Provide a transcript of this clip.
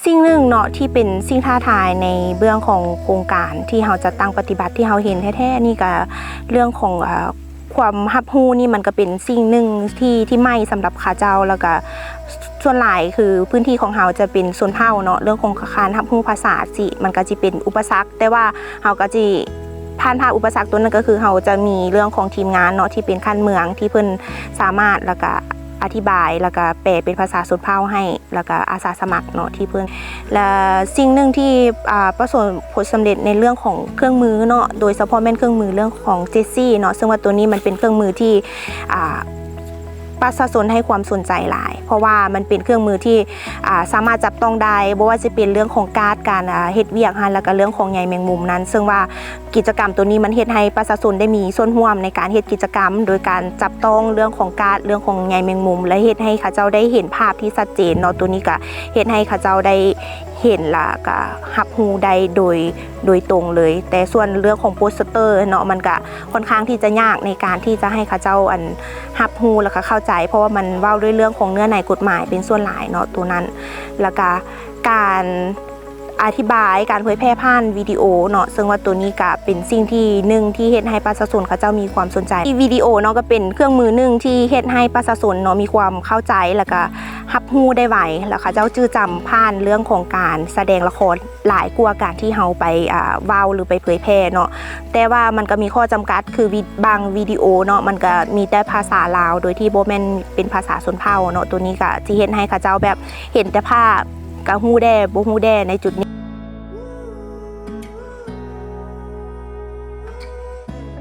สิ่งหนึ่งเนาะที่เป็นสิ่งท้าทายในเบื้องของโครงการที่เราจะตั้งปฏิบัติที่เราเห็นแท้ๆนี่ก็เรื่องของความฮับฮู้นี่มันก็เป็นสิ่งหนึ่งที่ใหม่สำหรับข้าเจ้าแล้วก็ส่วนหลายคือพื้นที่ของเราจะเป็นส่วนเผ่าเนาะเรื่องของการฮับฮู้ภาษาสิมันก็จะเป็นอุปสรรคแต่ว่าเราก็จะผ่านอุปสรรคตัวนั้นก็คือเราจะมีเรื่องของทีมงานเนาะที่เป็นขั้นเมืองที่เพิ่นสามารถแล้วก็อธิบายแล้วก็แปลเป็นภาษาส่วนเผ่าให้แล้วก็อาสาสมัครเนาะที่เพิ่นและสิ่งหนึ่งที่ประสบผลสำเร็จในเรื่องของเครื่องมือเนาะโดยเฉพาะแม่นเครื่องมือเรื่องของเจสซี่เนาะซึ่งว่าตัวนี้มันเป็นเครื่องมือที่ประชาชนให้ความสนใจหลายเพราะว่ามันเป็นเครื่องมือที่สามารถจับต้องได้บ่ว่าจะเป็นเรื่องของการเฮ็ดเวียกแล้วก็เรื่องของใยแมงมุมนั้นซึ่งว่ากิจกรรมตัวนี้มันเฮ็ดให้ประชาชนได้มีส่วนร่วมในการเฮ็ดกิจกรรมโดยการจับต้องเรื่องของเรื่องของใยแมงมุมและเฮ็ดให้เขาเจ้าได้เห็นภาพที่ชัดเจนเนาะตัวนี้ก็เฮ็ดให้เขาเจ้าได้เห็นละก็รับรู้ได้โดยตรงเลยแต่ส่วนเรื่องของโปสเตอร์เนาะมันก็ค่อนข้างที่จะยากในการที่จะให้เขาเจ้ารับรู้แล้วก็เข้าใจเพราะว่ามันเว้าด้วยเรื่องของเนื้อในกฎหมายเป็นส่วนหลายเนาะตัวนั้นแล้วก็การอธิบายการเผยแพร่ผ่านวิดีโอเนาะซึ่งว่าตัวนี้ก็เป็นสิ่งที่หนึ่งที่เฮ็ดให้ประชาชนเขาเจ้ามีความสนใจวิดีโอเนาะก็เป็นเครื่องมือหนึ่งที่เฮ็ดให้ประชาชนเนาะมีความเข้าใจแล้วก็รับรู้ได้ไวแล้วเขาเจ้าจื้อจำผ่านเรื่องของการแสดงละครหลายกว่าการที่เฮาไปเว้าหรือไปเผยแพร่เนาะแต่ว่ามันก็มีข้อจำกัดคือบางวิดีโอเนาะมันก็มีแต่ภาษาลาวโดยที่บ่แม่นเป็นภาษาชนเผ่าเนาะตัวนี้ก็สิเฮ็ดให้เขาเจ้าแบบเห็นแต่ภาพก็ฮู้ได้บ่ฮู้ได้ในจุด